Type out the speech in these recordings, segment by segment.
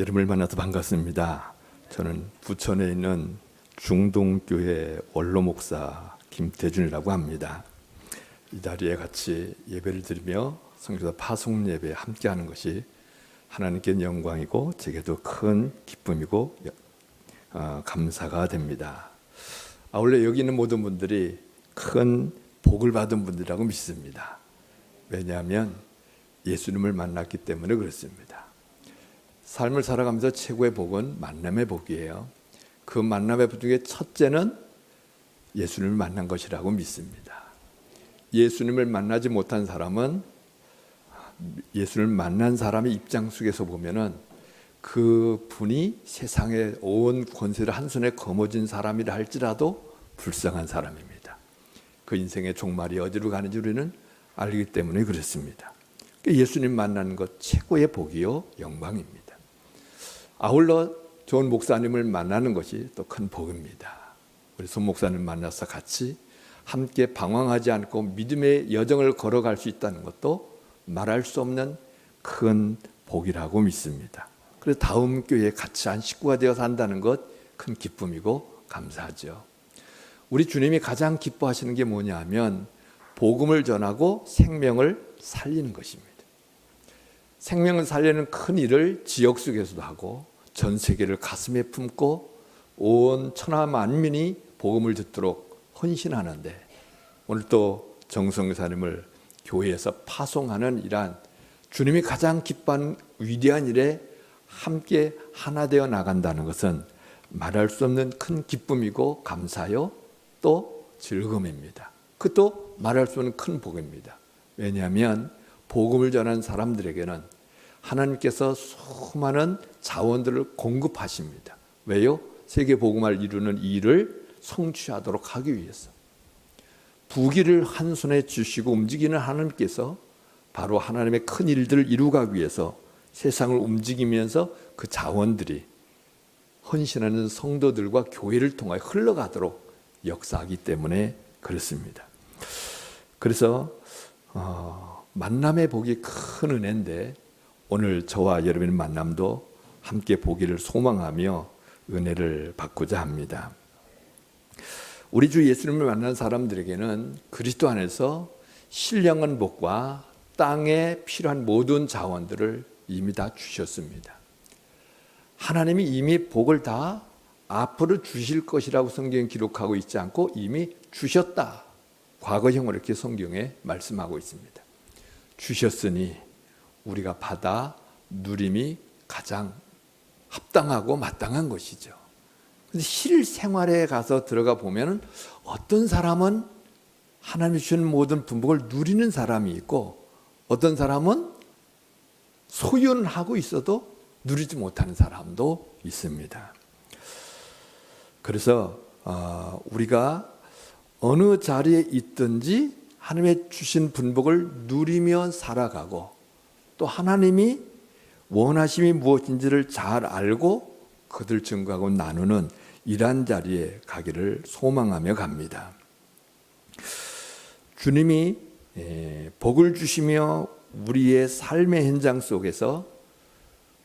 여러분을 만나서 반갑습니다. 저는 부천에 있는 중동교회 원로 목사 김대준이라고 합니다. 이 자리에 같이 예배를 드리며 성교사 파송 예배에 함께하는 것이 하나님께 영광이고 제게도 큰 기쁨이고 감사가 됩니다. 원래 여기 있는 모든 분들이 큰 복을 받은 분들이라고 믿습니다. 왜냐하면 예수님을 만났기 때문에 그렇습니다. 삶을 살아가면서 최고의 복은 만남의 복이에요. 그 만남의 복 중에 첫째는 예수님을 만난 것이라고 믿습니다. 예수님을 만나지 못한 사람은 예수님을 만난 사람의 입장 속에서 보면은 그 분이 세상의 온 권세를 한 손에 거머쥔 사람이라 할지라도 불쌍한 사람입니다. 그 인생의 종말이 어디로 가는지 우리는 알기 때문에 그렇습니다. 예수님 만나는 것 최고의 복이요 영광입니다. 아울러 좋은 목사님을 만나는 것이 또 큰 복입니다. 우리 손 목사님 만나서 같이 함께 방황하지 않고 믿음의 여정을 걸어갈 수 있다는 것도 말할 수 없는 큰 복이라고 믿습니다. 그래서 다음 교회에 같이 한 식구가 되어 산다는 것 큰 기쁨이고 감사하죠. 우리 주님이 가장 기뻐하시는 게 뭐냐 하면 복음을 전하고 생명을 살리는 것입니다. 생명을 살리는 큰 일을 지역 속에서도 하고 전 세계를 가슴에 품고 온 천하 만민이 복음을 듣도록 헌신하는데 오늘 또 정성교사님을 교회에서 파송하는 이러한 주님이 가장 기뻐하는 위대한 일에 함께 하나 되어 나간다는 것은 말할 수 없는 큰 기쁨이고 감사요 또 즐거움입니다. 그것도 말할 수 없는 큰 복입니다. 왜냐하면 복음을 전하는 사람들에게는 하나님께서 수많은 자원들을 공급하십니다. 왜요? 세계 복음화를 이루는 이 일을 성취하도록 하기 위해서. 부귀를 한 손에 주시고 움직이는 하나님께서 바로 하나님의 큰 일들을 이루가기 위해서 세상을 움직이면서 그 자원들이 헌신하는 성도들과 교회를 통하여 흘러가도록 역사하기 때문에 그렇습니다. 그래서 만남의 복이 큰 은혜인데 오늘 저와 여러분의 만남도 함께 보기를 소망하며 은혜를 받고자 합니다. 우리 주 예수님을 만난 사람들에게는 그리스도 안에서 신령한 복과 땅에 필요한 모든 자원들을 이미 다 주셨습니다. 하나님이 이미 복을 다 앞으로 주실 것이라고 성경에 기록하고 있지 않고 이미 주셨다. 과거형으로 이렇게 성경에 말씀하고 있습니다. 주셨으니 우리가 받아 누림이 가장 합당하고 마땅한 것이죠. 그런데 실생활에 가서 들어가 보면 어떤 사람은 하나님이 주신 모든 분복을 누리는 사람이 있고 어떤 사람은 소유는 하고 있어도 누리지 못하는 사람도 있습니다. 그래서 우리가 어느 자리에 있든지 하나님의 주신 분복을 누리며 살아가고 또 하나님이 원하심이 무엇인지를 잘 알고 그들 증거하고 나누는 이러한 자리에 가기를 소망하며 갑니다. 주님이 복을 주시며 우리의 삶의 현장 속에서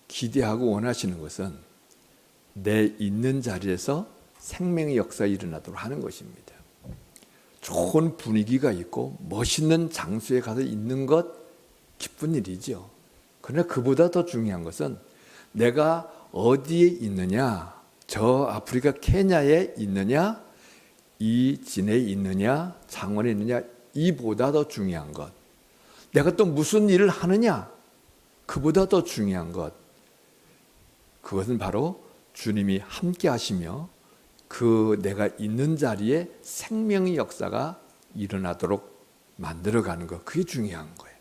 기대하고 원하시는 것은 내 있는 자리에서 생명의 역사가 일어나도록 하는 것입니다. 좋은 분위기가 있고 멋있는 장소에 가서 있는 것 기쁜 일이죠. 그러나 그보다 더 중요한 것은 내가 어디에 있느냐, 저 아프리카 케냐에 있느냐, 이 진해에 있느냐, 창원에 있느냐, 이보다 더 중요한 것. 내가 또 무슨 일을 하느냐, 그보다 더 중요한 것. 그것은 바로 주님이 함께 하시며 그 내가 있는 자리에 생명의 역사가 일어나도록 만들어가는 것. 그게 중요한 거예요.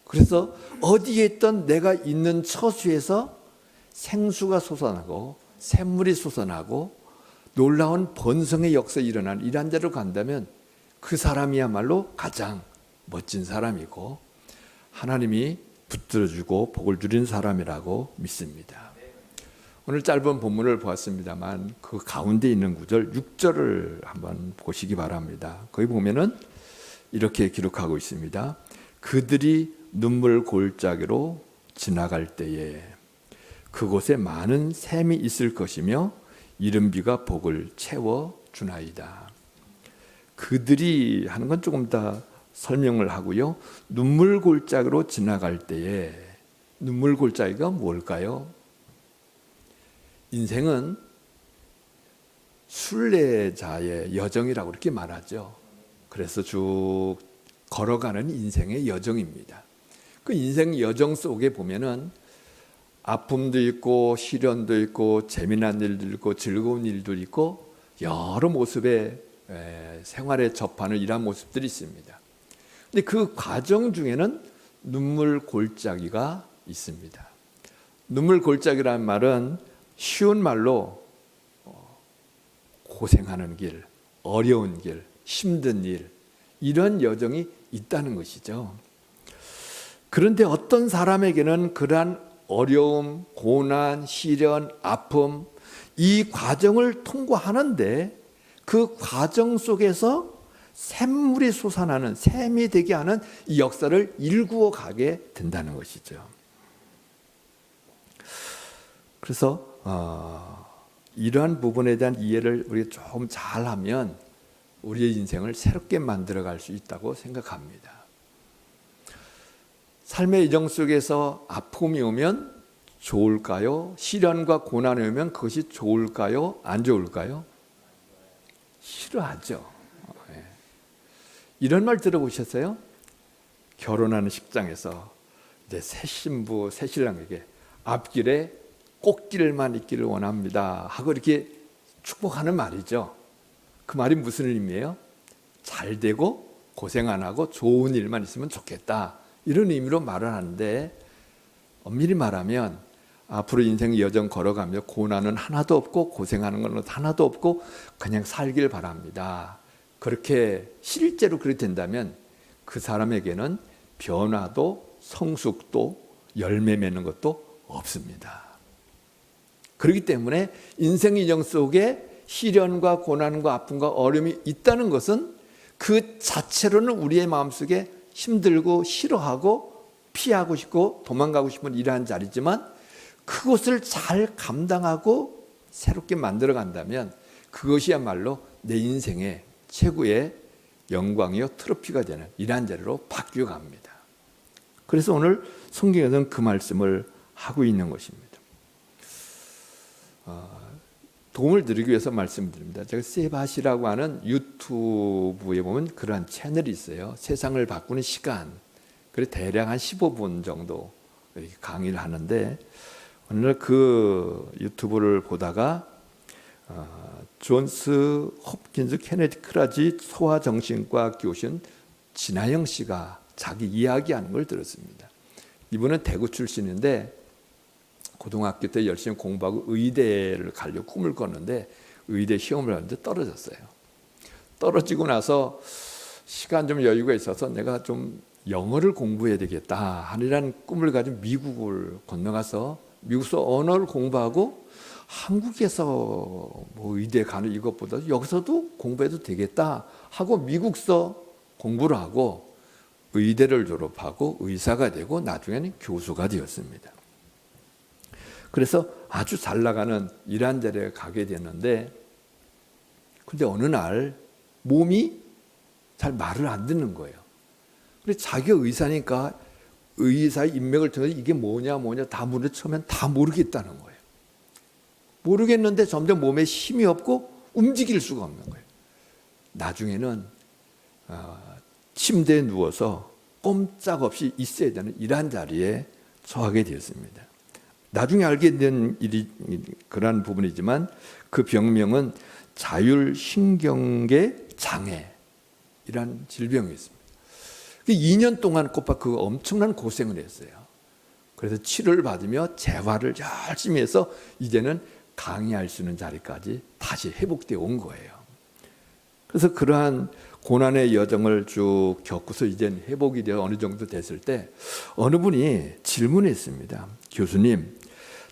그래서 어디에 있던 내가 있는 처수에서 생수가 솟아나고 샘물이 솟아나고 놀라운 번성의 역사가 일어나는 이런 데로 간다면 그 사람이야말로 가장 멋진 사람이고 하나님이 붙들어주고 복을 주는 사람이라고 믿습니다. 오늘 짧은 본문을 보았습니다만 그 가운데 있는 구절 6절을 한번 보시기 바랍니다. 거기 보면은 이렇게 기록하고 있습니다. 그들이 눈물 골짜기로 지나갈 때에 그곳에 많은 샘이 있을 것이며 이른비가 복을 채워주나이다. 그들이 하는 건 조금 더 설명을 하고요. 눈물 골짜기로 지나갈 때에, 눈물 골짜기가 뭘까요? 인생은 순례자의 여정이라고 이렇게 말하죠. 그래서 쭉 걸어가는 인생의 여정입니다. 그 인생 여정 속에 보면은 아픔도 있고 시련도 있고 재미난 일도 있고 즐거운 일도 있고 여러 모습의 생활에 접하는 이러한 모습들이 있습니다. 근데 그 과정 중에는 눈물 골짜기가 있습니다. 눈물 골짜기라는 말은 쉬운 말로 고생하는 길, 어려운 길, 힘든 일, 이런 여정이 있다는 것이죠. 그런데 어떤 사람에게는 그러한 어려움, 고난, 시련, 아픔, 이 과정을 통과하는데 그 과정 속에서 샘물이 솟아나는, 샘이 되게 하는 이 역사를 일구어 가게 된다는 것이죠. 그래서 이러한 부분에 대한 이해를 우리가 조금 잘하면 우리의 인생을 새롭게 만들어갈 수 있다고 생각합니다. 삶의 여정 속에서 아픔이 오면 좋을까요? 시련과 고난이 오면 그것이 좋을까요? 안 좋을까요? 싫어하죠. 이런 말 들어보셨어요? 결혼하는 식장에서 이제 새 신부, 새 신랑에게 앞길에 꽃길만 있기를 원합니다 하고 이렇게 축복하는 말이죠. 그 말이 무슨 의미예요? 잘 되고 고생 안 하고 좋은 일만 있으면 좋겠다, 이런 의미로 말을 하는데, 엄밀히 말하면 앞으로 인생 여정 걸어가며 고난은 하나도 없고 고생하는 건 하나도 없고 그냥 살길 바랍니다. 그렇게 실제로 그렇게 된다면 그 사람에게는 변화도 성숙도 열매 맺는 것도 없습니다. 그렇기 때문에 인생 여정 속에 시련과 고난과 아픔과 어려움이 있다는 것은 그 자체로는 우리의 마음속에 힘들고 싫어하고 피하고 싶고 도망가고 싶은 이러한 자리지만, 그것을 잘 감당하고 새롭게 만들어 간다면 그것이야말로 내 인생의 최고의 영광이요 트로피가 되는 이러한 자리로 바뀌어 갑니다. 그래서 오늘 성경에서는 그 말씀을 하고 있는 것입니다. 도움을 드리기 위해서 말씀드립니다. 제가 세바시라고 하는 유튜브에 보면 그러한 채널이 있어요. 세상을 바꾸는 시간. 그래서 대략 한 15분 정도 이렇게 강의를 하는데, 오늘 그 유튜브를 보다가 존스 홉킨스 케네디 크라지 소아정신과 교신 진아영 씨가 자기 이야기하는 걸 들었습니다. 이분은 대구 출신인데 고등학교 때 열심히 공부하고 의대를 가려고 꿈을 꿨는데 의대 시험을 하는데 떨어졌어요. 떨어지고 나서 시간 좀 여유가 있어서 내가 좀 영어를 공부해야 되겠다 하는 꿈을 가지고 미국을 건너가서 미국서 언어를 공부하고 한국에서 뭐 의대 가는 이것보다 여기서도 공부해도 되겠다 하고 미국서 공부를 하고 의대를 졸업하고 의사가 되고 나중에는 교수가 되었습니다. 그래서 아주 잘 나가는 일한 자리에 가게 되는데, 근데 어느 날 몸이 잘 말을 안 듣는 거예요. 그래서 자기가 의사니까 의사의 인맥을 통해서 이게 뭐냐 다 물어처면 다 모르겠다는 거예요. 모르겠는데 점점 몸에 힘이 없고 움직일 수가 없는 거예요. 나중에는 침대에 누워서 꼼짝없이 있어야 되는 이러한 자리에 처하게 되었습니다. 나중에 알게 된 일이 그러한 부분이지만 그 병명은 자율신경계 장애이란 질병이었습니다. 2년 동안 꼬박 그 엄청난 고생을 했어요. 그래서 치료를 받으며 재활을 열심히 해서 이제는 강의할 수 있는 자리까지 다시 회복되어 온 거예요. 그래서 그러한 고난의 여정을 쭉 겪고서 이제는 회복이 되어 어느 정도 됐을 때 어느 분이 질문했습니다. 교수님,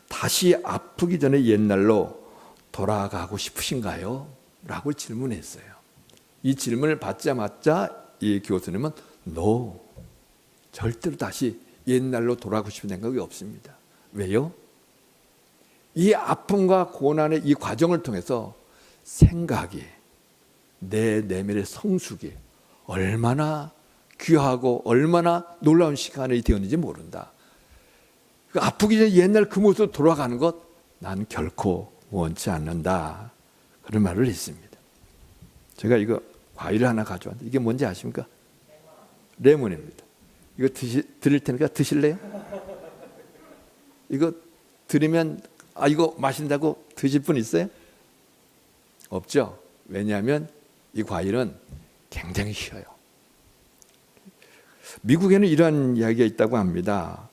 다시 아프기 전에 옛날로 돌아가고 싶으신가요? 라고 질문했어요. 이 질문을 받자마자 이 교수님은 No, 절대로 다시 옛날로 돌아가고 싶은 생각이 없습니다. 왜요? 이 아픔과 고난의 이 과정을 통해서 생각이, 내 내면의 성숙이 얼마나 귀하고 얼마나 놀라운 시간이 되었는지 모른다. 아프기 전에 옛날 그 모습으로 돌아가는 것 난 결코 원치 않는다. 그런 말을 했습니다. 제가 이거 과일을 하나 가져왔는데 이게 뭔지 아십니까? 레몬입니다. 이거 드릴 테니까 드실래요? 이거 드리면 이거 마신다고 드실 분 있어요? 없죠? 왜냐하면 이 과일은 굉장히 쉬워요. 미국에는 이런 이야기가 있다고 합니다.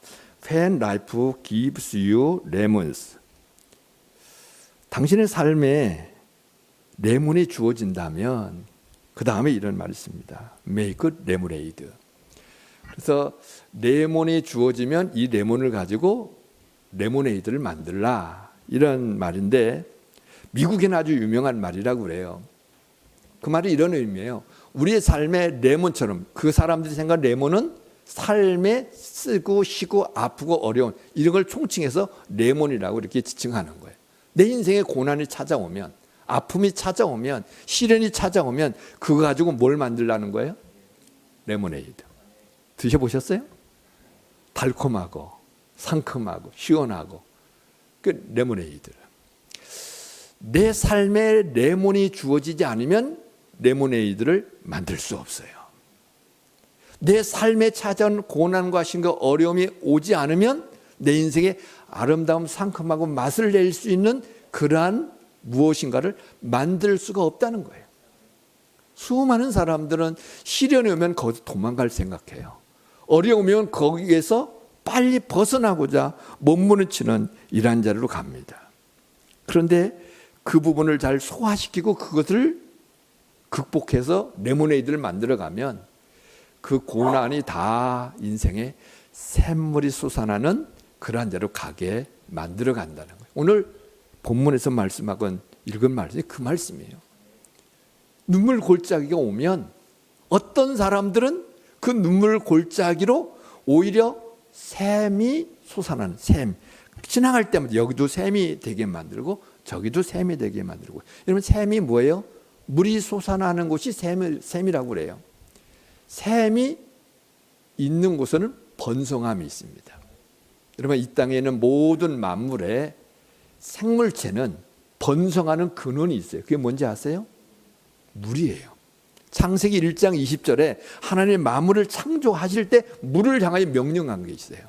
When life gives you lemons. 당신의 삶에 레몬이 주어진다면 그 다음에 이런 말이 있습니다. Make lemonade. 그래서 레몬이 주어지면 이 레몬을 가지고 레모네이드를 만들라, 이런 말인데 미국에는 아주 유명한 말이라고 그래요. 그 말이 이런 의미예요. 우리의 삶의 레몬처럼, 그 사람들이 생각한 레몬은 삶에 쓰고 쉬고 아프고 어려운 이런 걸 총칭해서 레몬이라고 이렇게 지칭하는 거예요. 내 인생에 고난이 찾아오면, 아픔이 찾아오면, 시련이 찾아오면 그거 가지고 뭘 만들라는 거예요? 레모네이드. 드셔보셨어요? 달콤하고 상큼하고 시원하고 그 레모네이드. 내 삶에 레몬이 주어지지 않으면 레모네이드를 만들 수 없어요. 내 삶에 찾아온 고난과 신과 어려움이 오지 않으면 내 인생에 아름다움, 상큼하고 맛을 낼 수 있는 그러한 무엇인가를 만들 수가 없다는 거예요. 수많은 사람들은 시련이 오면 거기서 도망갈 생각해요. 어려우면 거기에서 빨리 벗어나고자 몸부림치는 이런 자리로 갑니다. 그런데 그 부분을 잘 소화시키고 그것을 극복해서 레모네이드를 만들어가면 그 고난이 다 인생에 샘물이 솟아나는 그러한 데로 가게 만들어 간다는 거예요. 오늘 본문에서 말씀하건 읽은 말씀이 그 말씀이에요. 눈물 골짜기가 오면 어떤 사람들은 그 눈물 골짜기로 오히려 샘이 솟아나는, 샘, 지나갈 때마다 여기도 샘이 되게 만들고 저기도 샘이 되게 만들고. 여러분, 샘이 뭐예요? 물이 솟아나는 곳이 샘이라고 그래요. 샘이 있는 곳에는 번성함이 있습니다. 여러분, 이 땅에 있는 모든 만물의 생물체는 번성하는 근원이 있어요. 그게 뭔지 아세요? 물이에요. 창세기 1장 20절에 하나님 만물을 창조하실 때 물을 향하여 명령한 게 있어요.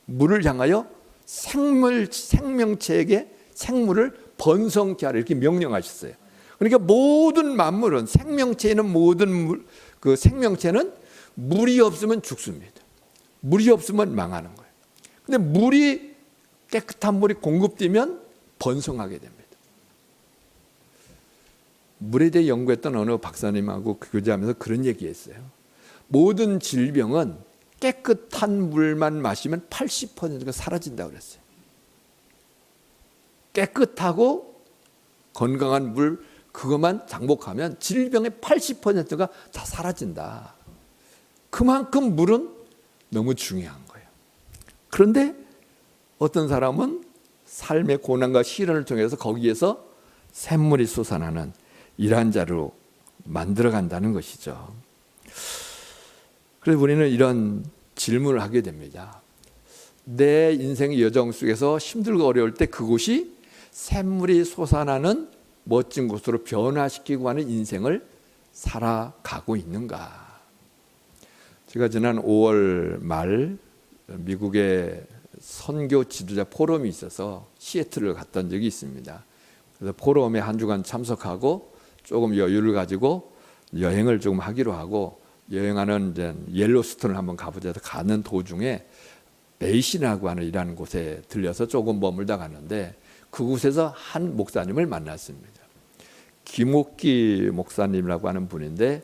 물을 향하여 생명체에게 생물을 번성케 하라 이렇게 명령하셨어요. 그러니까 모든 만물은, 생명체에는 모든 그 생명체는 물이 없으면 죽습니다. 물이 없으면 망하는 거예요. 근데 물이, 깨끗한 물이 공급되면 번성하게 됩니다. 물에 대해 연구했던 어느 박사님하고 교제하면서 그런 얘기했어요. 모든 질병은 깨끗한 물만 마시면 80%가 사라진다고 그랬어요. 깨끗하고 건강한 물 그것만 장복하면 질병의 80%가 다 사라진다. 그만큼 물은 너무 중요한 거예요. 그런데 어떤 사람은 삶의 고난과 시련을 통해서 거기에서 샘물이 솟아나는 이러한 자로 만들어 간다는 것이죠. 그래서 우리는 이런 질문을 하게 됩니다. 내 인생의 여정 속에서 힘들고 어려울 때 그곳이 샘물이 솟아나는 멋진 곳으로 변화시키고 하는 인생을 살아가고 있는가? 제가 지난 5월 말 미국의 선교 지도자 포럼이 있어서 시애틀을 갔던 적이 있습니다. 그래서 포럼에 한 주간 참석하고 조금 여유를 가지고 여행을 조금 하기로 하고, 여행하는 이제 옐로스톤을 한번 가보자 해서 가는 도중에 베이신이라고 하는 이라는 곳에 들려서 조금 머물다 갔는데 그곳에서 한 목사님을 만났습니다. 김옥기 목사님이라고 하는 분인데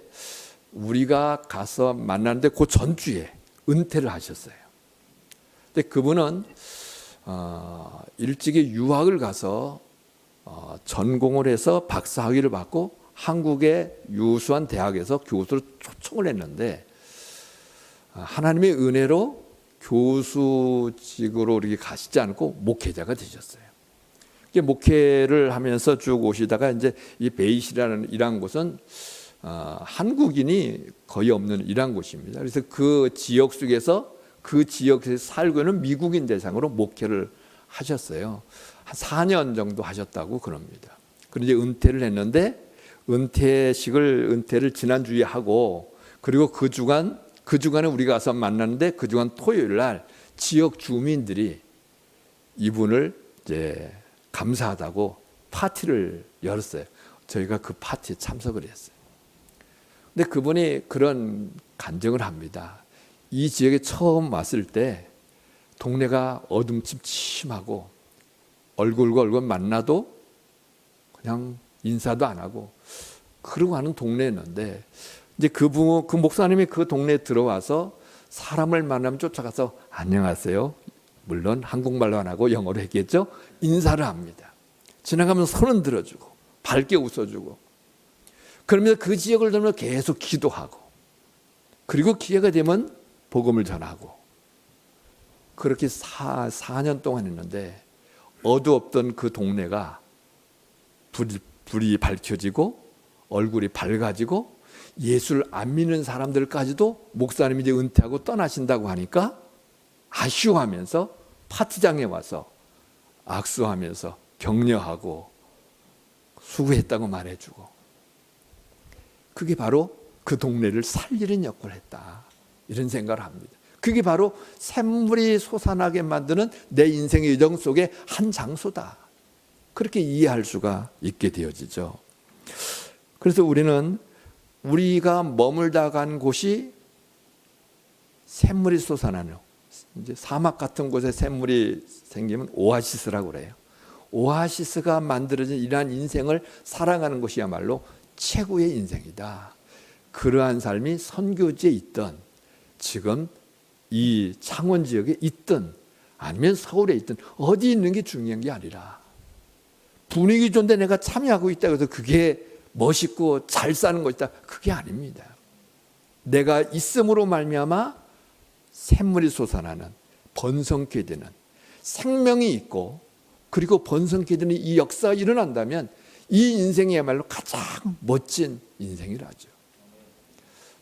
우리가 가서 만났는데 그 전주에 은퇴를 하셨어요. 근데 그분은 일찍이 유학을 가서 전공을 해서 박사학위를 받고 한국의 유수한 대학에서 교수로 초청을 했는데 하나님의 은혜로 교수직으로 이렇게 가시지 않고 목회자가 되셨어요. 목회를 하면서 쭉 오시다가 이제 이 베이시라는 이란 곳은 한국인이 거의 없는 이란 곳입니다. 그래서 그 지역 속에서 그 지역에서 살고 있는 미국인 대상으로 목회를 하셨어요. 한 4년 정도 하셨다고 그럽니다. 그런데 은퇴를 했는데 은퇴를 지난주에 하고, 그리고 그 주간에 우리가 가서 만났는데 그 주간 토요일 날 지역 주민들이 이분을 이제 감사하다고 파티를 열었어요. 저희가 그 파티에 참석을 했어요. 근데 그분이 그런 간증을 합니다. 이 지역에 처음 왔을 때 동네가 어둠침침하고 얼굴과 얼굴 만나도 그냥 인사도 안 하고 그러고 하는 동네였는데, 이제 그 목사님이 그 동네에 들어와서 사람을 만나면 쫓아가서 안녕하세요, 물론 한국말로 안 하고 영어로 했겠죠, 인사를 합니다. 지나가면 손은 들어주고 밝게 웃어주고, 그러면서 그 지역을 들으면 계속 기도하고, 그리고 기회가 되면 복음을 전하고, 그렇게 4년 동안 했는데 어두웠던 그 동네가 불이 밝혀지고 얼굴이 밝아지고, 예수를 안 믿는 사람들까지도 목사님이 이제 은퇴하고 떠나신다고 하니까 아쉬워하면서 파티장에 와서 악수하면서 격려하고 수고했다고 말해주고, 그게 바로 그 동네를 살리는 역할을 했다, 이런 생각을 합니다. 그게 바로 샘물이 솟아나게 만드는 내 인생의 여정 속의 한 장소다, 그렇게 이해할 수가 있게 되어지죠. 그래서 우리가 머물다 간 곳이 샘물이 솟아나는, 이제 사막 같은 곳에 샘물이 생기면 오아시스라고 그래요. 오아시스가 만들어진 이러한 인생을 살아가는 것이야말로 최고의 인생이다. 그러한 삶이 선교지에 있던, 지금 이 창원 지역에 있든 아니면 서울에 있든 어디 있는 게 중요한 게 아니라, 분위기 좋은데 내가 참여하고 있다고 해서 그게 멋있고 잘 사는 것이다, 그게 아닙니다. 내가 있음으로 말미암아 샘물이 솟아나는, 번성케 되는, 생명이 있고 그리고 번성케 되는 이 역사가 일어난다면 이 인생이야말로 가장 멋진 인생이라죠.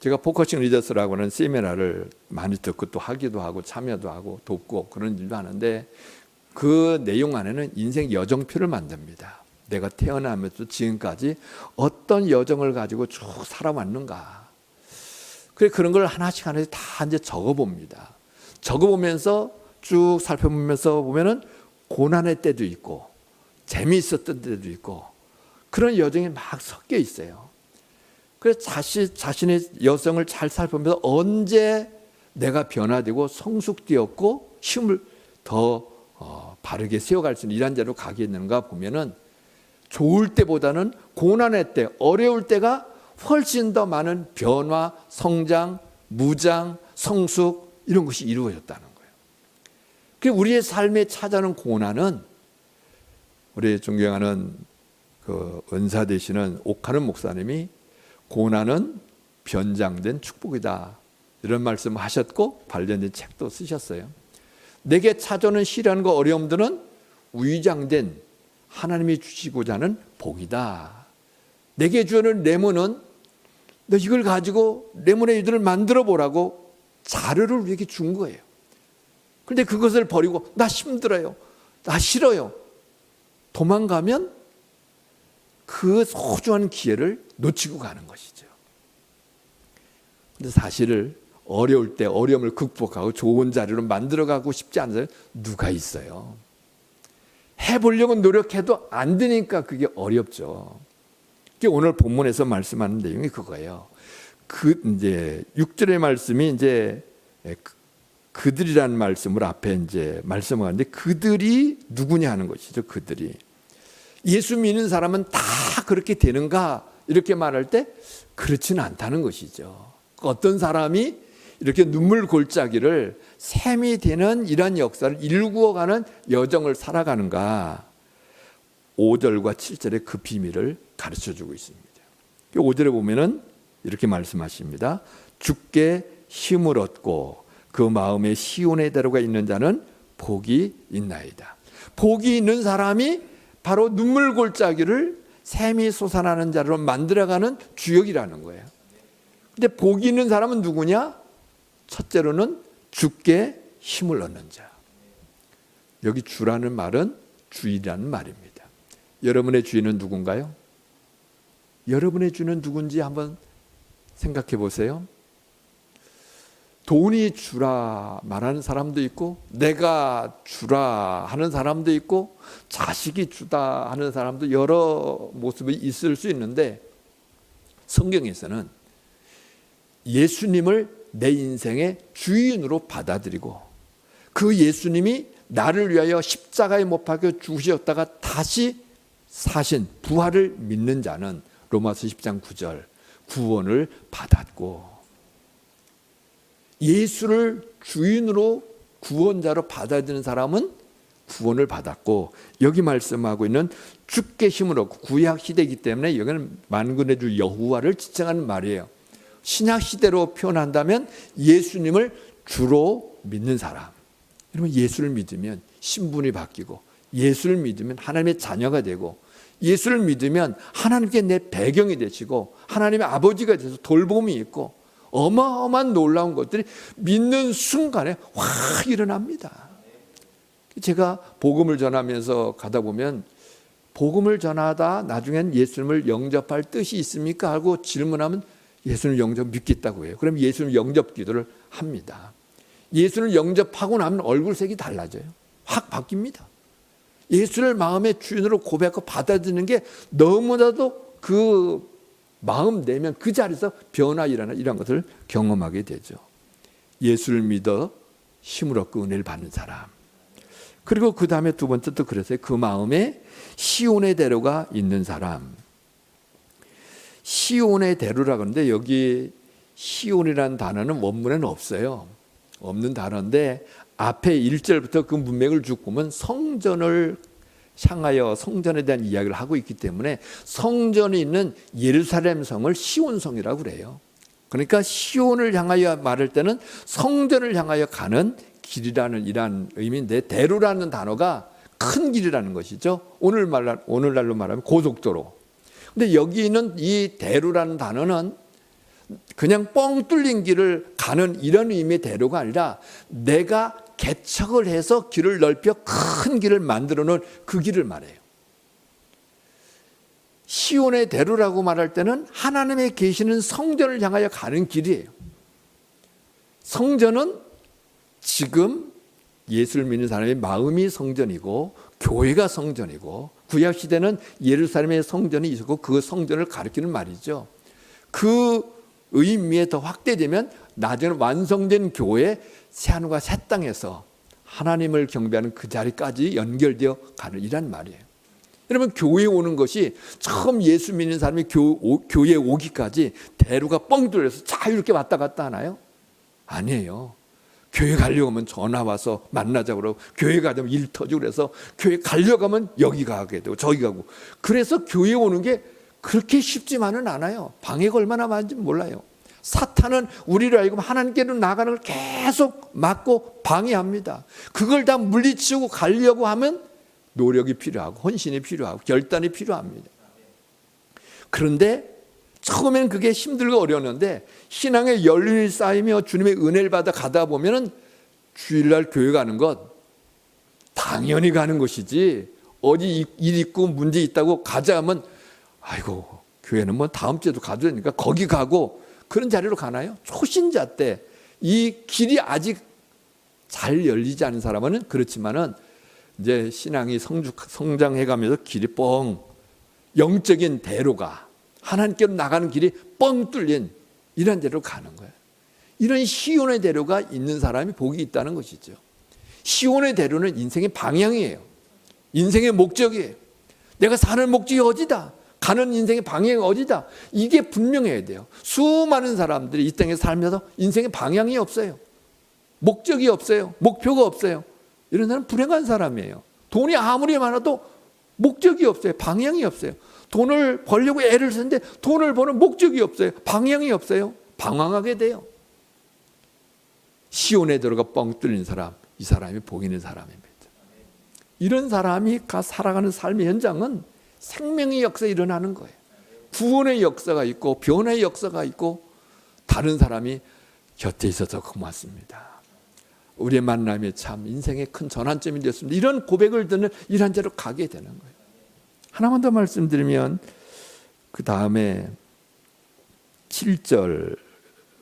제가 포커싱 리더스라고 하는 세미나를 많이 듣고 또 하기도 하고 참여도 하고 돕고 그런 일도 하는데, 그 내용 안에는 인생 여정표를 만듭니다. 내가 태어나면서 지금까지 어떤 여정을 가지고 쭉 살아왔는가. 그런 걸 하나씩 다 이제 적어봅니다. 적어보면서 쭉 살펴보면서 보면은 고난의 때도 있고 재미있었던 때도 있고 그런 여정이 막 섞여 있어요. 그래서 자신의 여성을 잘 살펴보면서 언제 내가 변화되고 성숙되었고 힘을 더 바르게 세워갈 수 있는 이란자로 가겠는가 보면은, 좋을 때보다는 고난의 때, 어려울 때가 훨씬 더 많은 변화, 성장, 무장, 성숙, 이런 것이 이루어졌다는 거예요. 우리의 삶에 찾아오는 고난은, 우리 존경하는 그 은사 되시는 옥하는 목사님이 고난은 변장된 축복이다, 이런 말씀을 하셨고 관련된 책도 쓰셨어요. 내게 찾아오는 시련과 어려움들은 위장된 하나님이 주시고자 하는 복이다. 내게 주는 레몬은 너 이걸 가지고 레모네이드를 만들어 보라고 자료를 우리에게 준 거예요. 그런데 그것을 버리고 나 힘들어요, 나 싫어요, 도망가면 그 소중한 기회를 놓치고 가는 것이죠. 근데 사실을 어려울 때 어려움을 극복하고 좋은 자리로 만들어가고 싶지 않은 사람이 누가 있어요? 해보려고 노력해도 안 되니까 그게 어렵죠. 오늘 본문에서 말씀하는 내용이 그거예요. 이제 6절의 말씀이 이제 그들이라는 말씀을 앞에 이제 말씀하는데, 그들이 누구냐 하는 것이죠. 그들이 예수 믿는 사람은 다 그렇게 되는가 이렇게 말할 때 그렇지는 않다는 것이죠. 어떤 사람이 이렇게 눈물 골짜기를 샘이 되는 이런 역사를 일구어가는 여정을 살아가는가, 5절과 7절의 그 비밀을 가르쳐주고 있습니다. 5절에 보면은 이렇게 말씀하십니다. 주께 힘을 얻고 그 마음에 시온의 대로가 있는 자는 복이 있나이다. 복이 있는 사람이 바로 눈물 골짜기를 샘이 솟아나는 자로 만들어가는 주역이라는 거예요. 근데 복이 있는 사람은 누구냐? 첫째로는 주께 힘을 얻는 자. 여기 주라는 말은 주인이라는 말입니다. 여러분의 주인은 누군가요? 여러분의 주인은 누군지 한번 생각해 보세요. 돈이 주라 말하는 사람도 있고, 내가 주라 하는 사람도 있고, 자식이 주다 하는 사람도 여러 모습이 있을 수 있는데, 성경에서는 예수님을 내 인생의 주인으로 받아들이고, 그 예수님이 나를 위하여 십자가에 못 박혀 죽으셨다가 다시 사신 부활을 믿는 자는 로마서 10장 9절 구원을 받았고, 예수를 주인으로 구원자로 받아들이는 사람은 구원을 받았고, 여기 말씀하고 있는 주께 힘을 얻고, 구약 시대이기 때문에 여기는 만군의 주 여호와를 지칭하는 말이에요. 신약 시대로 표현한다면 예수님을 주로 믿는 사람. 여러분, 예수를 믿으면 신분이 바뀌고, 예수를 믿으면 하나님의 자녀가 되고, 예수를 믿으면 하나님께 내 배경이 되시고, 하나님의 아버지가 돼서 돌봄이 있고, 어마어마한 놀라운 것들이 믿는 순간에 확 일어납니다. 제가 복음을 전하면서 가다 보면, 복음을 전하다 나중엔 예수님을 영접할 뜻이 있습니까? 하고 질문하면 예수님 영접 믿겠다고 해요. 그럼 예수님 영접 기도를 합니다. 예수를 영접하고 나면 얼굴색이 달라져요. 확 바뀝니다. 예수를 마음의 주인으로 고백하고 받아들이는 게 너무나도 그 마음 내면 그 자리에서 변화 일어나 이런 것을 경험하게 되죠. 예수를 믿어 힘을 얻고 은혜를 받는 사람. 그리고 그 다음에 두 번째 또 그랬어요. 그 마음에 시온의 대로가 있는 사람. 시온의 대로라고 하는데, 여기 시온이라는 단어는 원문에는 없어요. 없는 단어인데, 앞에 1절부터 그 문맥을 쭉 보면 성전을 향하여 성전에 대한 이야기를 하고 있기 때문에 성전이 있는 예루살렘 성을 시온성이라고 그래요. 그러니까 시온을 향하여 말할 때는 성전을 향하여 가는 길이라는 이런 의미인데, 대로라는 단어가 큰 길이라는 것이죠. 오늘날로 말하면 고속도로. 근데 여기 있는 이 대로라는 단어는 그냥 뻥 뚫린 길을 가는 이런 의미의 대로가 아니라, 내가 개척을 해서 길을 넓혀 큰 길을 만들어 놓은 그 길을 말해요. 시온의 대로라고 말할 때는 하나님의 계시는 성전을 향하여 가는 길이에요. 성전은 지금 예수를 믿는 사람의 마음이 성전이고, 교회가 성전이고, 구약시대는 예루살렘의 성전이 있었고 그 성전을 가리키는 말이죠. 그 의미에 더 확대되면 나중에 완성된 교회, 새하늘과 새 땅에서 하나님을 경배하는 그 자리까지 연결되어 가는 이란 말이에요. 여러분, 교회에 오는 것이 처음 예수 믿는 사람이 교회에 오기까지 대로가 뻥 뚫려서 자유롭게 왔다 갔다 하나요? 아니에요. 교회 가려고 하면 전화 와서 만나자고 그러고, 교회 가려면 일 터지고 그래서 교회 가려고 하면 여기 가게 되고 저기 가고, 그래서 교회에 오는 게 그렇게 쉽지만은 않아요. 방해가 얼마나 많은지 몰라요. 사탄은 우리를 알고 하나님께로 나가는 걸 계속 막고 방해합니다. 그걸 다 물리치고 가려고 하면 노력이 필요하고 헌신이 필요하고 결단이 필요합니다. 그런데 처음에는 그게 힘들고 어려웠는데, 신앙의 연륜이 쌓이며 주님의 은혜를 받아 가다 보면은 주일날 교회 가는 것 당연히 가는 것이지, 어디 일 있고 문제 있다고 가자 하면 아이고 교회는 뭐 다음 주에도 가도 되니까 거기 가고 그런 자리로 가나요? 초신자 때 이 길이 아직 잘 열리지 않은 사람은 그렇지만은 이제 신앙이 성장해가면서 길이 뻥, 영적인 대로가 하나님께로 나가는 길이 뻥 뚫린 이런 데로 가는 거예요. 이런 시온의 대로가 있는 사람이 복이 있다는 것이죠. 시온의 대로는 인생의 방향이에요. 인생의 목적이에요. 내가 사는 목적이 어디다, 가는 인생의 방향이 어디다, 이게 분명해야 돼요. 수많은 사람들이 이 땅에 살면서 인생의 방향이 없어요. 목적이 없어요. 목표가 없어요. 이런 사람은 불행한 사람이에요. 돈이 아무리 많아도 목적이 없어요. 방향이 없어요. 돈을 벌려고 애를 쓰는데 돈을 버는 목적이 없어요. 방향이 없어요. 방황하게 돼요. 시온의 대로가 뻥 뚫린 사람, 이 사람이 복 있는 사람입니다. 이런 사람이 살아가는 삶의 현장은 생명의 역사가 일어나는 거예요. 구원의 역사가 있고 변화의 역사가 있고 다른 사람이 곁에 있어서 고맙습니다. 우리의 만남이 참 인생의 큰 전환점이 되었습니다. 이런 고백을 듣는 일한자로 가게 되는 거예요. 하나만 더 말씀드리면 그 다음에 7절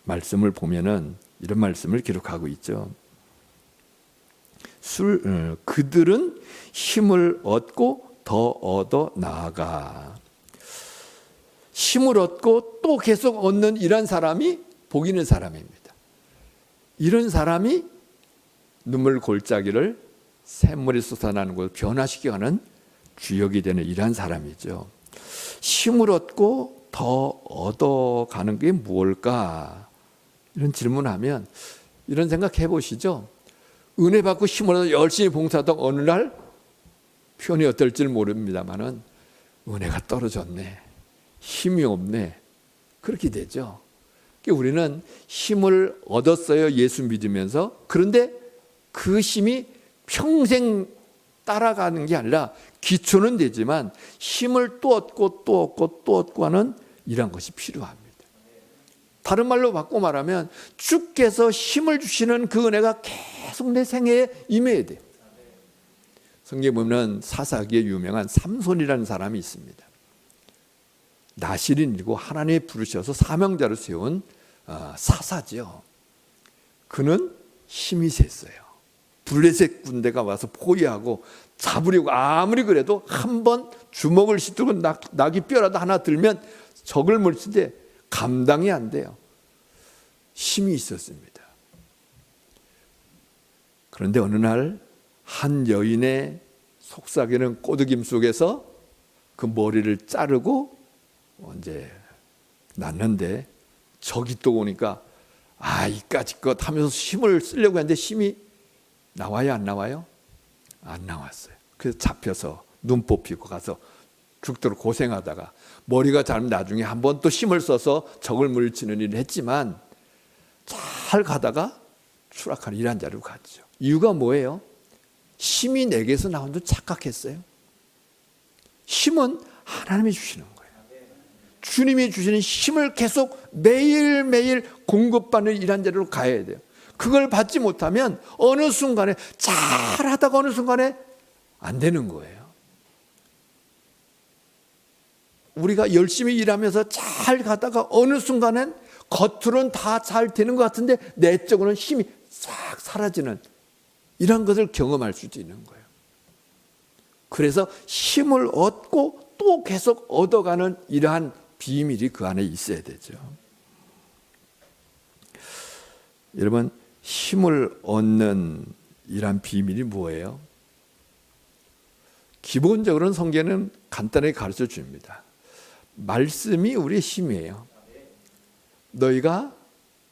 말씀을 보면은 이런 말씀을 기록하고 있죠. 그들은 힘을 얻고 더 얻어 나아가. 힘을 얻고 또 계속 얻는 이런 사람이 복 있는 사람입니다. 이런 사람이 눈물 골짜기를 샘물이 솟아나는 곳을 변화시켜가는 주역이 되는 이러한 사람이죠. 힘을 얻고 더 얻어가는 게 무엇일까? 이런 질문하면 이런 생각 해보시죠. 은혜 받고 힘을 얻어 열심히 봉사하다가 어느 날 표현이 어떨지 모릅니다만은 은혜가 떨어졌네, 힘이 없네, 그렇게 되죠. 우리는 힘을 얻었어요, 예수 믿으면서. 그런데 그 힘이 평생 따라가는 게 아니라 기초는 되지만 힘을 또 얻고 또 얻고 또 얻고 하는 이런 것이 필요합니다. 다른 말로 바꿔 말하면 주께서 힘을 주시는 그 은혜가 계속 내 생애에 임해야 돼요. 성경에 보면 사사기에 유명한 삼손이라는 사람이 있습니다. 나실인이고 하나님이 부르셔서 사명자로 세운 사사죠. 그는 힘이 셌어요. 블레셋 군대가 와서 포위하고 잡으려고 아무리 그래도 한 번 주먹을 휘두르고 낙이 뼈라도 하나 들면 적을 물칠 때 감당이 안 돼요. 힘이 있었습니다. 그런데 어느 날 한 여인의 속삭이는 꼬드김 속에서 그 머리를 자르고 이제 났는데 적이 또 오니까 이까짓것 하면서 힘을 쓰려고 했는데 힘이 나와요, 안 나와요? 안 나왔어요. 그래서 잡혀서 눈 뽑히고 가서 죽도록 고생하다가 머리가 자르면 나중에 한 번 또 힘을 써서 적을 물리치는 일을 했지만 잘 가다가 추락하는 이런 자리로 갔죠. 이유가 뭐예요? 힘이 내게서 나온 줄 착각했어요. 힘은 하나님이 주시는 거예요. 주님이 주시는 힘을 계속 매일매일 공급받는 이런 자리로 가야 돼요. 그걸 받지 못하면 어느 순간에 잘하다가 어느 순간에 안 되는 거예요. 우리가 열심히 일하면서 잘 가다가 어느 순간엔 겉으로는 다 잘 되는 것 같은데 내적으로는 힘이 싹 사라지는 이런 것을 경험할 수도 있는 거예요. 그래서 힘을 얻고 또 계속 얻어가는 이러한 비밀이 그 안에 있어야 되죠. 여러분, 힘을 얻는 이러한 비밀이 뭐예요? 기본적으로는 성경은 간단하게 가르쳐 줍니다. 말씀이 우리의 힘이에요. 너희가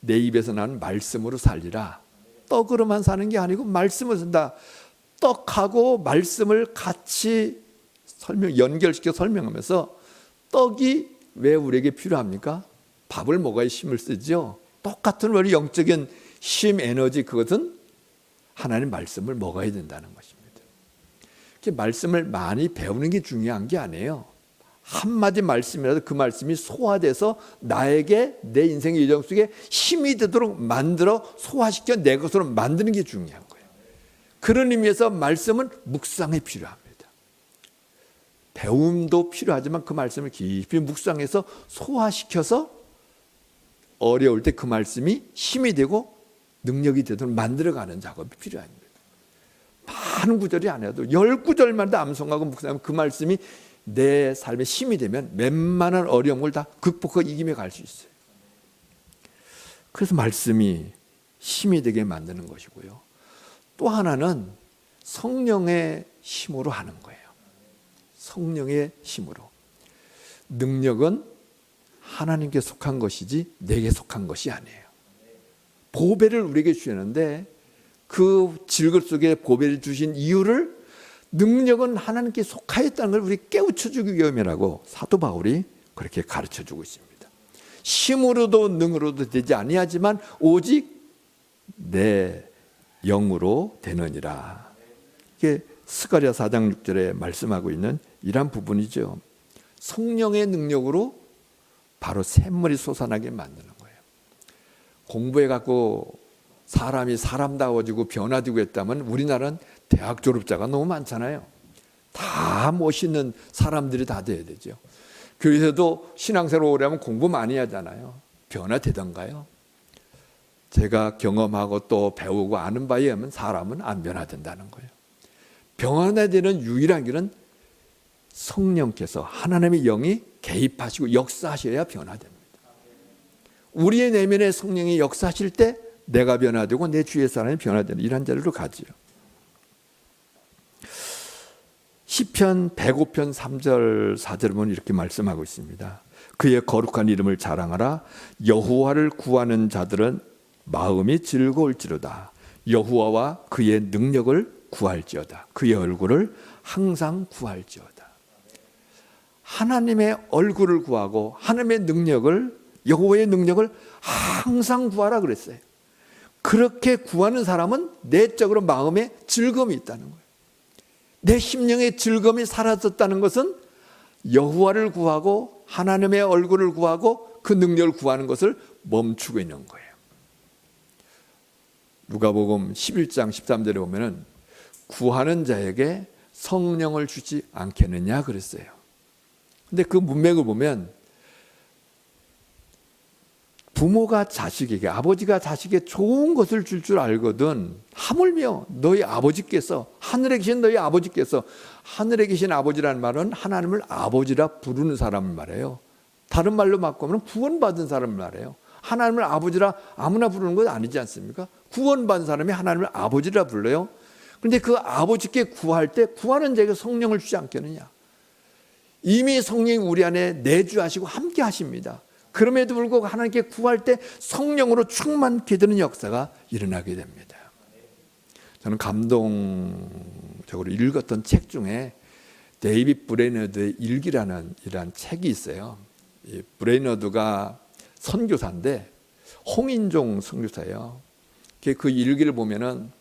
내 입에서 나는 말씀으로 살리라. 떡으로만 사는 게 아니고 말씀을 쓴다. 떡하고 말씀을 같이 연결시켜 설명하면서 떡이 왜 우리에게 필요합니까? 밥을 먹어야 힘을 쓰죠. 똑같은 우리 영적인 힘, 에너지, 그것은 하나님 말씀을 먹어야 된다는 것입니다. 말씀을 많이 배우는 게 중요한 게 아니에요. 한마디 말씀이라도 그 말씀이 소화돼서 나에게 내 인생의 여정 속에 힘이 되도록 만들어 소화시켜 내 것으로 만드는 게 중요한 거예요. 그런 의미에서 말씀은 묵상이 필요합니다. 배움도 필요하지만 그 말씀을 깊이 묵상해서 소화시켜서 어려울 때 그 말씀이 힘이 되고 능력이 되도록 만들어가는 작업이 필요합니다. 많은 구절이 아니어도 10구절만 암송하고 묵상하면 그 말씀이 내 삶에 힘이 되면 웬만한 어려움을 다 극복하고 이기며 갈 수 있어요. 그래서 말씀이 힘이 되게 만드는 것이고요. 또 하나는 성령의 힘으로 하는 거예요. 성령의 힘으로. 능력은 하나님께 속한 것이지 내게 속한 것이 아니에요. 보배를 우리에게 주셨는데 그 질글 속에 보배를 주신 이유를 능력은 하나님께 속하였다는 걸 우리 깨우쳐주기 위함이라고 사도 바울이 그렇게 가르쳐주고 있습니다. 힘으로도 능으로도 되지 아니하지만 오직 내 영으로 되느니라. 이게 스가랴 4장 6절에 말씀하고 있는 이러한 부분이죠. 성령의 능력으로 바로 샘물이 솟아나게 만드는 거예요. 공부해갖고 사람이 사람다워지고 변화되고 했다면 우리나라는 대학 졸업자가 너무 많잖아요. 다 멋있는 사람들이 다 돼야 되죠. 교회에서도 신앙생활 오래 하면 공부 많이 하잖아요. 변화되던가요? 제가 경험하고 또 배우고 아는 바에 의하면 사람은 안 변화된다는 거예요. 변화되는 유일한 길은 성령께서 하나님의 영이 개입하시고 역사하셔야 변화됩니다. 우리의 내면에 성령이 역사하실 때 내가 변화되고 내 주위의 사람이 변화되는 이런 자리로 가지요. 시편 105편 3절 4절을 보면 이렇게 말씀하고 있습니다. 그의 거룩한 이름을 자랑하라. 여호와를 구하는 자들은 마음이 즐거울지로다. 여호와와 그의 능력을 구할지어다. 그의 얼굴을 항상 구할지어다. 하나님의 얼굴을 구하고 하나님의 능력을, 여호와의 능력을 항상 구하라 그랬어요. 그렇게 구하는 사람은 내적으로 마음에 즐거움이 있다는 거예요. 내 심령의 즐거움이 사라졌다는 것은 여호와를 구하고 하나님의 얼굴을 구하고 그 능력을 구하는 것을 멈추고 있는 거예요. 누가복음 11장 13절에 보면은 구하는 자에게 성령을 주지 않겠느냐 그랬어요. 근데 그 문맥을 보면 부모가 자식에게, 아버지가 자식에게 좋은 것을 줄 줄 알거든 하물며 너희 아버지께서, 하늘에 계신 너희 아버지께서, 하늘에 계신 아버지라는 말은 하나님을 아버지라 부르는 사람을 말해요. 다른 말로 바꾸면 구원받은 사람을 말해요. 하나님을 아버지라 아무나 부르는 건 아니지 않습니까? 구원받은 사람이 하나님을 아버지라 불러요. 그런데 그 아버지께 구할 때 구하는 자에게 성령을 주지 않겠느냐. 이미 성령이 우리 안에 내주하시고 함께 하십니다. 그럼에도 불구하고 하나님께 구할 때 성령으로 충만케 되는 역사가 일어나게 됩니다. 저는 감동적으로 읽었던 책 중에 데이빗 브레이너드의 일기라는 이러한 책이 있어요. 이 브레이너드가 선교사인데 홍인종 선교사예요. 그 일기를 보면은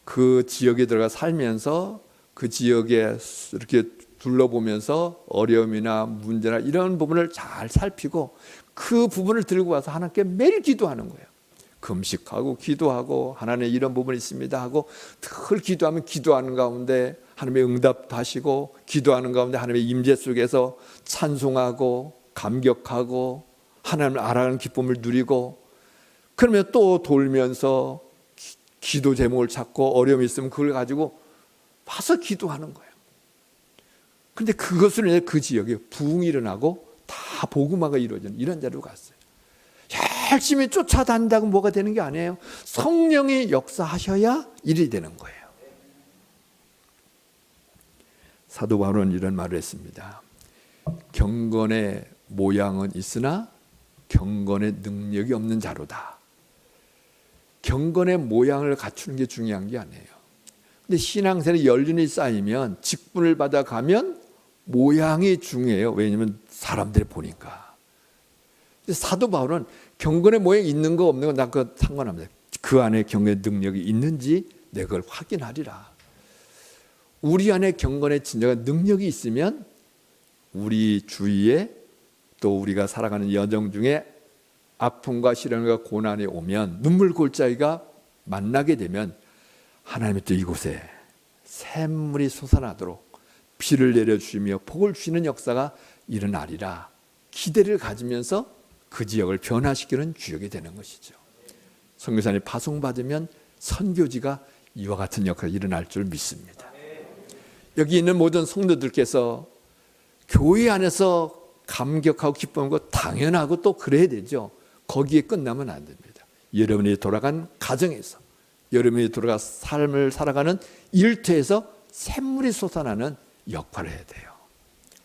그 지역에 들어가 살면서 그 지역에 이렇게 둘러보면서 어려움이나 문제나 이런 부분을 잘 살피고 그 부분을 들고 와서 하나님께 매일 기도하는 거예요. 금식하고 기도하고 하나님 이런 부분이 있습니다 하고 늘 기도하면 기도하는 가운데 하나님의 응답도 하시고 기도하는 가운데 하나님의 임재 속에서 찬송하고 감격하고 하나님을 알아가는 기쁨을 누리고 그러면 또 돌면서 기도 제목을 찾고 어려움이 있으면 그걸 가지고 와서 기도하는 거예요. 그런데 그것을 인해 그 지역에 부흥이 일어나고 다 복음화가 이루어지는 이런 자리로 갔어요. 열심히 쫓아다닌다고 뭐가 되는 게 아니에요. 성령이 역사하셔야 일이 되는 거예요. 사도 바울은 이런 말을 했습니다. 경건의 모양은 있으나 경건의 능력이 없는 자로다. 경건의 모양을 갖추는 게 중요한 게 아니에요. 근데 신앙생활에 연륜이 쌓이면 직분을 받아가면 모양이 중요해요. 왜냐하면 사람들이 보니까. 사도 바울은 경건의 모양이 있는 거 없는 거 난 그거 상관없어요. 그 안에 경건의 능력이 있는지 내가 그걸 확인하리라. 우리 안에 경건의 진정한 능력이 있으면 우리 주위에 또 우리가 살아가는 여정 중에 아픔과 시련과 고난이 오면 눈물 골짜기가 만나게 되면 하나님이 또 이곳에 샘물이 솟아나도록 비를 내려주시며 복을 주시는 역사가 일어나리라 기대를 가지면서 그 지역을 변화시키는 주역이 되는 것이죠. 선교사님 파송받으면 선교지가 이와 같은 역할이 일어날 줄 믿습니다. 여기 있는 모든 성도들께서 교회 안에서 감격하고 기뻐하고 당연하고 또 그래야 되죠. 거기에 끝나면 안 됩니다. 여러분이 돌아간 가정에서 여러분이 돌아가 삶을 살아가는 일터에서 샘물이 솟아나는 역할을 해야 돼요.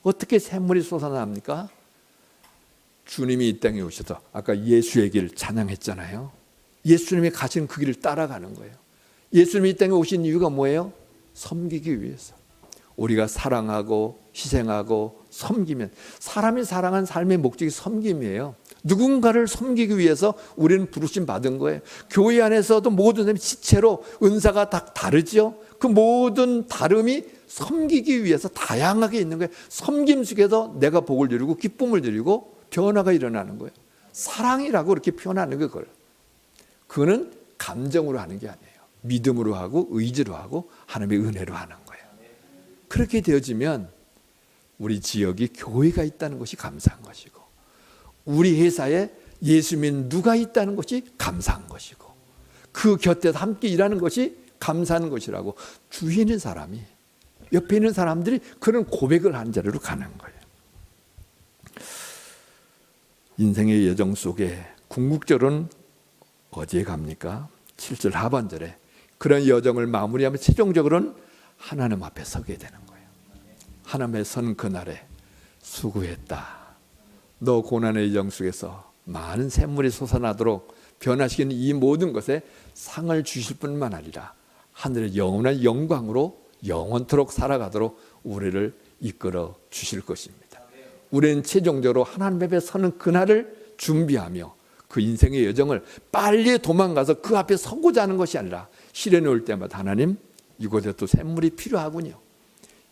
어떻게 샘물이 솟아납니까? 주님이 이 땅에 오셔서 아까 예수의 길 찬양했잖아요. 예수님이 가신 그 길을 따라가는 거예요. 예수님이 이 땅에 오신 이유가 뭐예요? 섬기기 위해서. 우리가 사랑하고 희생하고 섬기면 사람이 살아가는 삶의 목적이 섬김이에요. 누군가를 섬기기 위해서 우리는 부르심 받은 거예요. 교회 안에서도 모든 사람이 지체로 은사가 다 다르죠. 그 모든 다름이 섬기기 위해서 다양하게 있는 거예요. 섬김 속에서 내가 복을 누리고 기쁨을 누리고 변화가 일어나는 거예요. 사랑이라고 그렇게 표현하는 거예요. 그거는 감정으로 하는 게 아니에요. 믿음으로 하고 의지로 하고 하나님의 은혜로 하는 거예요. 그렇게 되어지면 우리 지역이 교회가 있다는 것이 감사한 것이고, 우리 회사에 예수 믿는 누가 있다는 것이 감사한 것이고, 그 곁에서 함께 일하는 것이 감사하는 것이라고 주위에 있는 사람이, 옆에 있는 사람들이 그런 고백을 하는 자리로 가는 거예요. 인생의 여정 속에 궁극적으로는 어디에 갑니까? 7절 하반절에 그런 여정을 마무리하면 최종적으로는 하나님 앞에 서게 되는 거예요. 하나님에 선 그날에 수고했다. 너 고난의 여정 속에서 많은 샘물이 솟아나도록 변화시키는 이 모든 것에 상을 주실 뿐만 아니라 하늘의 영원한 영광으로 영원토록 살아가도록 우리를 이끌어 주실 것입니다. 우리는 최종적으로 하나님 앞에 서는 그날을 준비하며 그 인생의 여정을 빨리 도망가서 그 앞에 서고자 하는 것이 아니라 시련이 올 때마다 하나님, 이곳에 또 샘물이 필요하군요.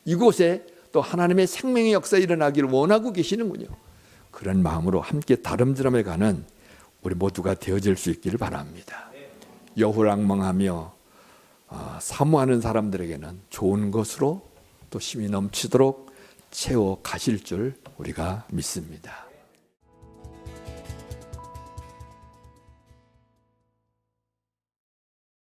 이곳에 또 하나님의 생명의 역사 일어나기를 원하고 계시는군요. 그런 마음으로 함께 다름질함에 가는 우리 모두가 되어질 수 있기를 바랍니다. 여호랑망하며 사모하는 사람들에게는 좋은 것으로 또 힘이 넘치도록 채워 가실 줄 우리가 믿습니다.